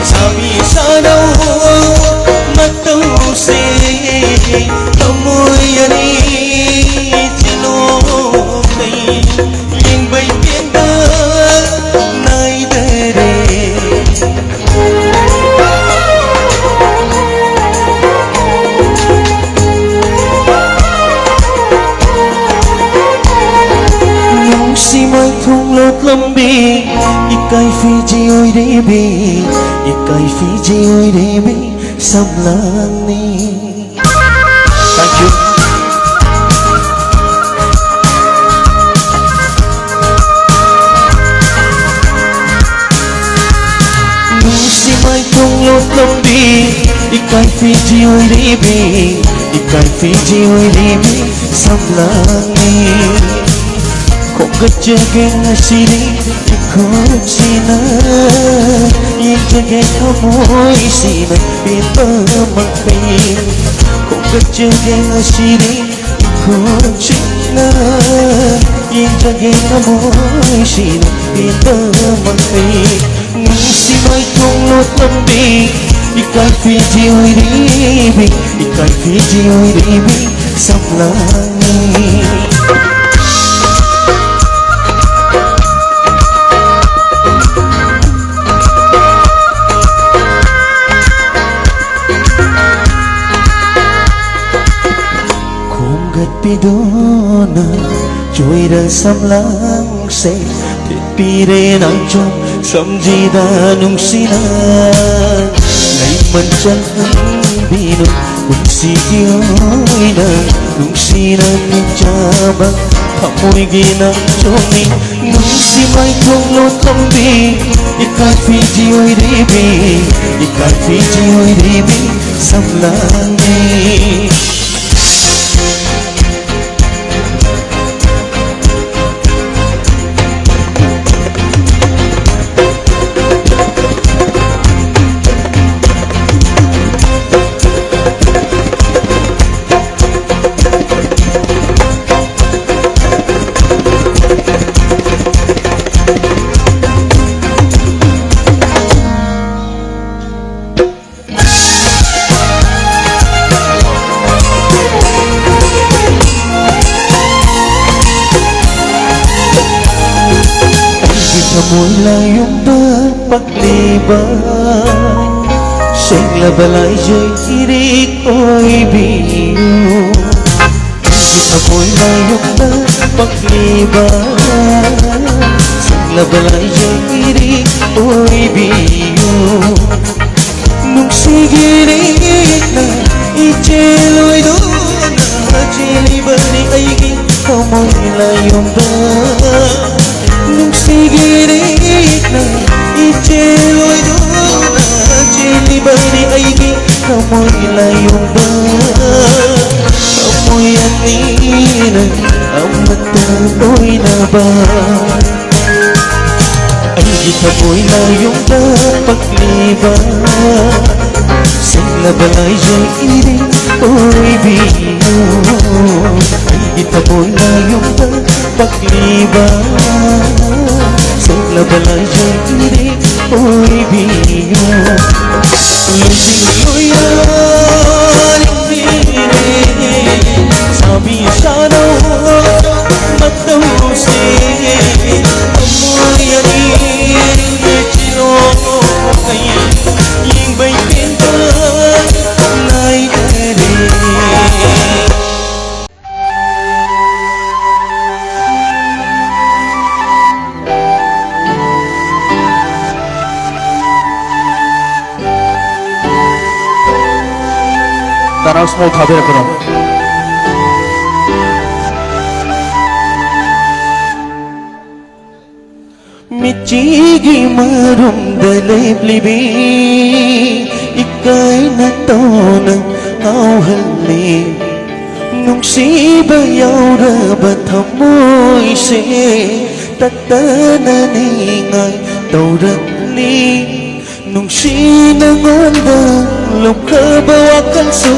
Sabi sa đâu mắt đâu sẽ không môi anh chỉ lo đây nhìn bay biển đó nay đây nung si mai thung lột lâm bi ikai Fiji oi debi ikai Fiji oi debi samlani. Thank you. Nung si mai thung lột lâm bi ikai Fiji oi debi ikai Fiji oi debi samlani. Kung kajagin na sili ikut sina Ijagin amoy sina pinamangkin Kung kajagin na sili ikut sina Ijagin amoy sina pinamangkin Nung si may tunglot lambi Ikay Fiji oy ribi Ikay Fiji oy ribi sa langit. Pidona chui ra sam lang se thịt pire nang chom samji da nung sina ngày mình chân bino kun si oi na nung sina nung cha ba thamoi gi nang chomi nung si mai thong lo tambi ikai Fiji oi ribi ikai Fiji oi ribi sam lang ni. Môi là yung ba pagliban Sing la balay jay irik oy biyo Kita môi là yung ba pagliban Sing la balay jay irik oy biyo Nung sigirik na ijeloy doon na Jili bali ay kita môi là yung ba Nung sigirik na ijeloy doon na Jili bali ay kamoy layong ba Kamoy anina ang mataboy na ba Ay kamoy layong ba pagliban Sila balay jay iring oy biyo Ay kamoy layong ba pagliban Sila balay jay iring oy biyo Lunging loyal Sabi sana magdausi Amoy aning chinokay Yung ba'y pintan na'y dali 따라오 스몰 가베라 그럼 Michigi marum daleblibi Ikay na tonang auhali Nung si bayaw rabat hamoy se Tatananingan tauratli Nung sinangandang lukabawakan sa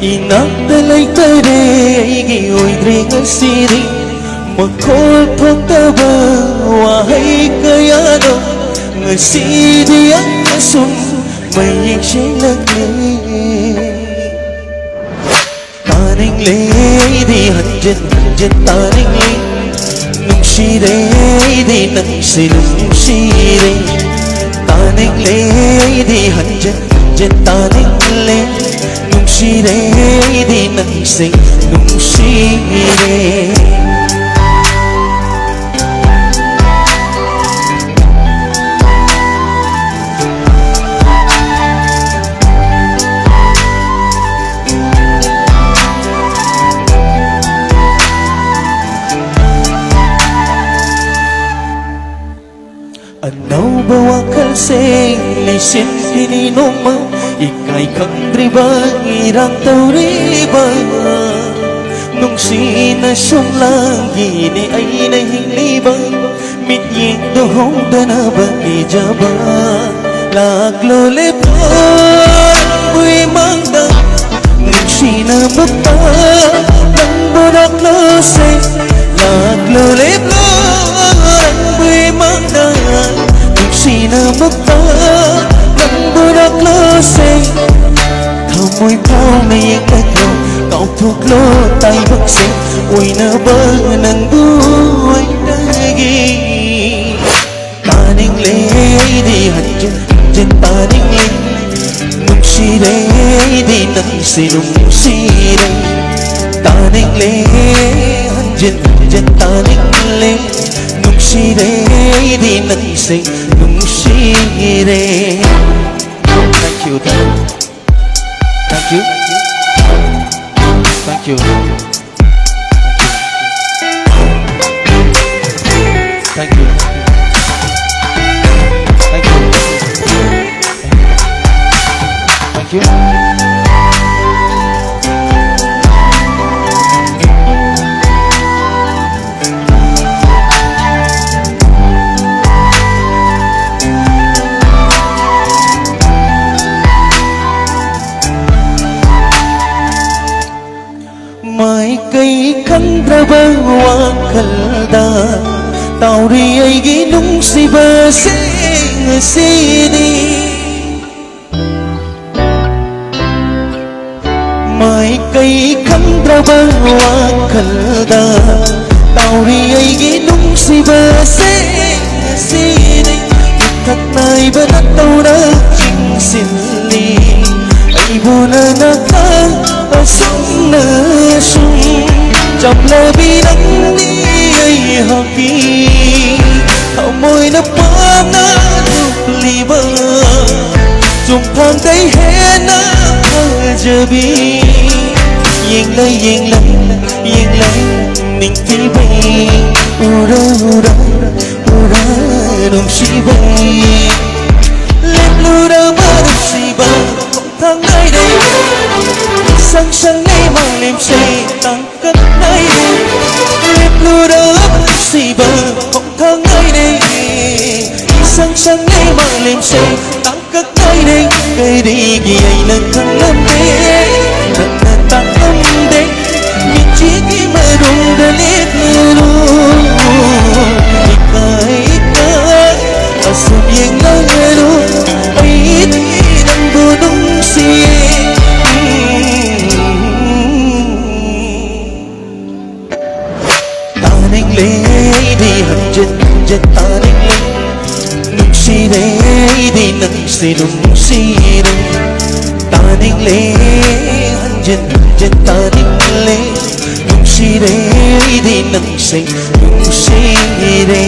Inagdalay tare Igiyoy dringan siri Magkolpang taba Wahay kayano Nga sidi ang nasun lê Taning lê di hanjin taning lê Nung shire di nang silung shire Taning lê di hanjin taning lê Nung shire di nang silung shire Anau bawa kalseng lisin kininoma Ika'y kandriba irang tauriba Nung sinasumlang gini ay nahingliba Mityin dohong danaba ijaba Laglo lepon buwi mangda Nung sinamagta ng budak lose Laglo lepon buwi mangda Sinamagta ng budak lose Kamoy po may ikatlo Kau tuklo tay bakse Uy na ba ng buhay dagi Taning lady Hanjin taning lady Nung si lady Nang sinong sire Taning lady Hanjin taning lady Nung si lady Nang sinong sire Thank you, thank you Thank you Thank you Thank you Thank you Mai cây khăn ra bơ hoa kalda Tao đi ai ghi nung si bơ xê ngờ xê đi Mai cây khăn ra bơ hoa kalda Tao đi ai ghi nung si bơ xê ngờ xê đi Thật này bơ nát tao đã chinh xin ly Ai bồ na na ta sống nở sung Chọc lơ bi đắng đi ai học kỳ Thảo môi nấp bóp na lúc lì bơ Dùng thang tay hết na hờ giờ bi Yên lấy Ninh thi bay Ura nung si bay Lên lưu đơ mơ nung si bơ Không thang ai đây Sang sang nay mang liềm say tăng cất nay Liếp lưu đỡ xì bờ không thang nay đây Sang sang nay mang liềm say tăng cất nay đây Cây đi ghi ai nâng thăng lâm đế Nâng nâng tăng lâm đế Nhìn chí khi mơ đùng đơ liếp lưu đu Ika Ở sụp yên lơ đu Ấy thì nâng bù nung xì Lady hanjin taning lady Nung si lady nang sinong sire Taning lady hanjin taning lady Nung si lady nang sinong sire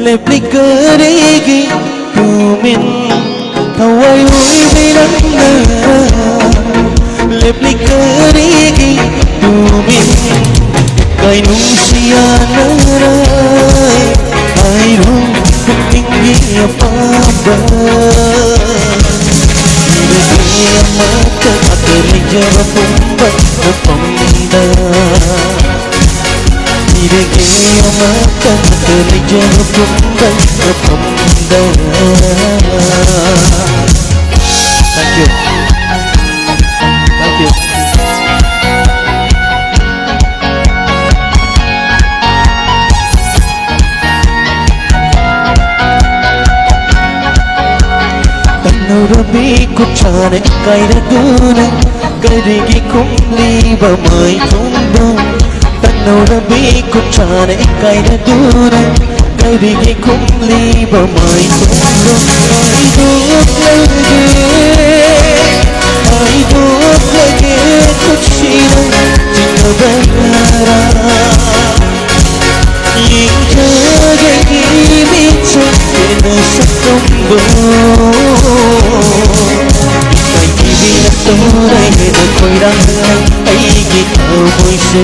Leplika regi kumin Thawai hui binanda Leplika regi kumin Kai nung siya naray Ay nung tinggi apa-apa Hindi mata at rinjara pumbat na pamda Irege amakan Terlejar kumbang Kepemda. Thank you. Thank you. Rabi kuchane kaira guna karigi kumli bamai tumbo. Tanno rabi kuchane kaira guna karigi kumli bamai tumbo. I don't lage kuchina jinna bagara. Yinjage bicho kena satumbo. Torai hena koirang aigi thamoi se.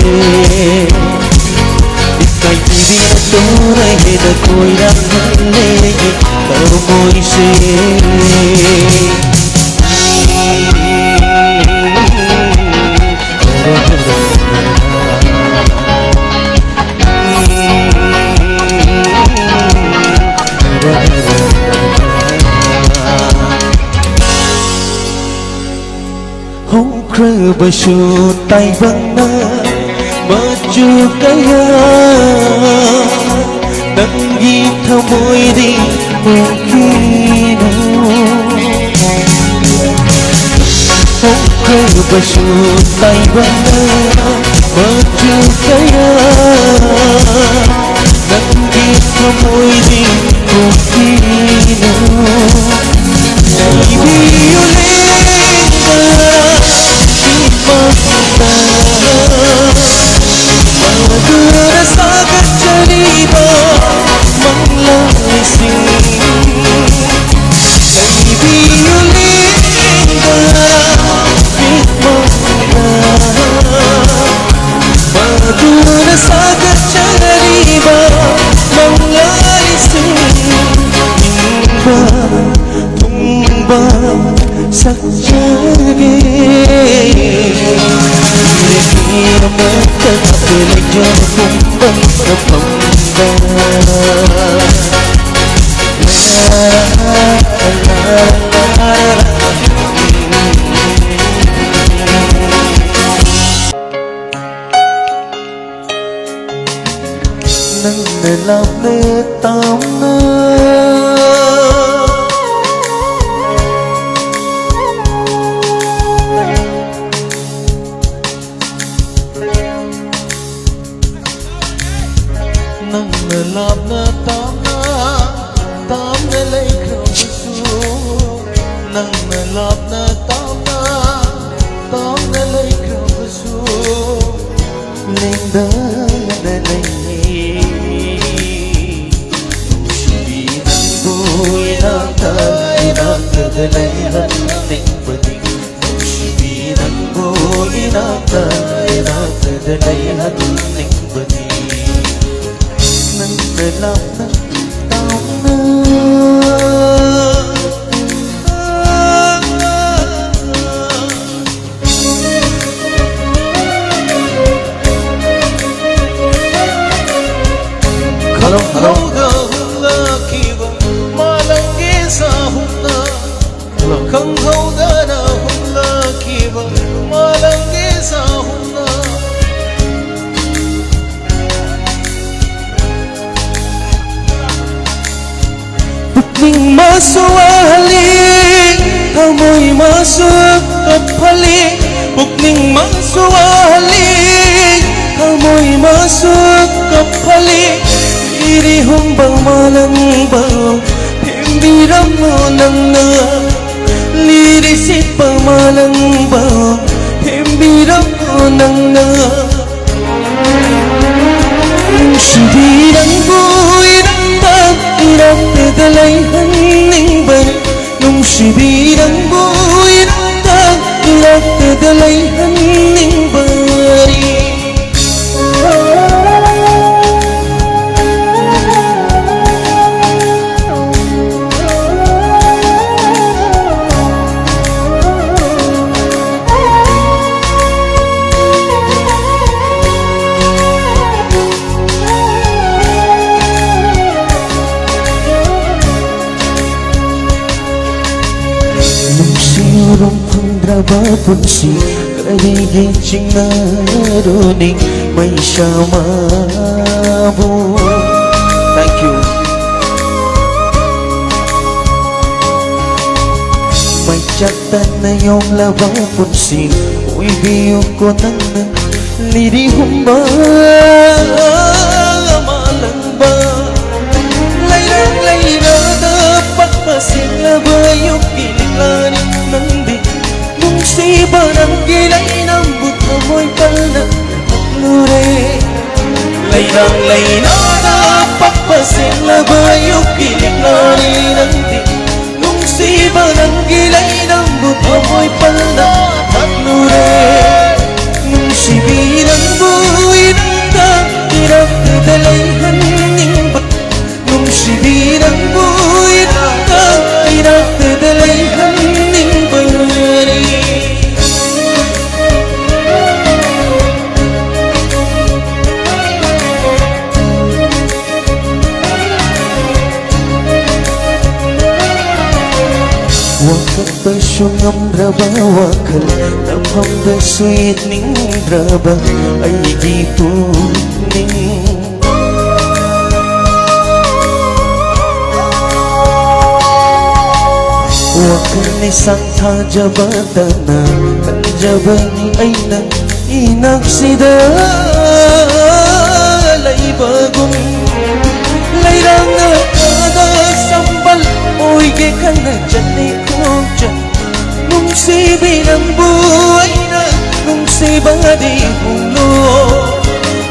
Iskai tibi na torai hena koirang aigi thamoi se. Basu tay vang na maju kaya nangi thamoi di mungkin hong basu tay vang na maju kaya nangi thamoi di mungkin làm lê tam nâng làm lê tam lấy khẩu su nâng làm lê tam lấy khẩu su lên đó lên Dalai hanning bani Shibi nango inata dalai hanning bani Nang dalam na taong na Hello Khang hau da na hum la ki ba malang ge sa hum na Bukning masuali thamoi masuk kaphali Bukning masuali thamoi masuk kaphali iri hum bang malang bang himbiram nang na Lirisit pamalang ba himbiram nang na Shibirang buirang bang irang dalay hanning ba Nung shibirang buirang bang irang dalay hanning ba ꯆꯠꯅꯕ ꯄꯨꯟꯁꯤ ꯀꯔꯤꯒꯤ ꯆꯤꯡꯅꯔꯨꯅꯤ ꯃꯩꯁꯥꯃꯕꯨ Thank you May ꯆꯠꯇꯅ ꯌꯣꯛꯂꯕ ꯄꯨꯟꯁꯤ ꯑꯣꯏꯕꯤꯌꯨꯀꯣ ꯅꯪꯅ ꯂꯤꯔꯤꯍꯨꯝꯕ ꯃꯥꯂꯪꯕ ꯂꯩꯔꯛ ꯂꯩꯔꯒ ꯄꯛꯄ ꯁꯦꯡꯂꯕ ꯌꯨꯝꯒꯤ ꯂꯤꯛꯂꯥꯅꯤ ꯅꯪꯗꯤ ꯅꯨꯡꯁꯤꯕ ꯅꯪꯒꯤ ꯂꯩꯅꯝꯕꯨ ꯊꯃꯣꯏ ꯄꯜꯅ ꯍꯛꯂꯨꯔꯦ ꯂꯩꯔꯛ ꯂꯩꯔꯒ ꯄꯛꯄ ꯁꯦꯡꯂꯕ ꯌꯨꯝꯒꯤ ꯂꯤꯛꯂꯥꯅꯤ ꯅꯪꯗꯤ ꯅꯨꯡꯁꯤꯕ ꯅꯪꯒꯤ ꯂꯩꯅꯝꯕꯨ ꯊꯃꯣꯏ ꯄꯜꯅ ꯍꯛꯂꯨꯔꯦ ꯅꯨꯡꯁꯤꯕꯤ ꯅꯪꯕꯨ 이른다 이렇게 달래한님바 눈시비 낭부 이렇게 이렇게 달래한님바니 wakatbasyo ngamdraba wakal namhamda sweet ningdraba ay gipuning wakal ni sangta jabatana kanjabani ay nang inagsida laibagum lairang na kada sambal oy ge kana jani nungsibi ng buhay na nungsiba di hulo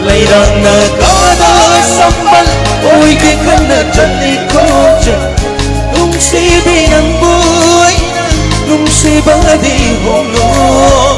layrang nagkadasambal oy di ka na dyan ikaw dyan nungsibi ng buhay na nungsiba di hulo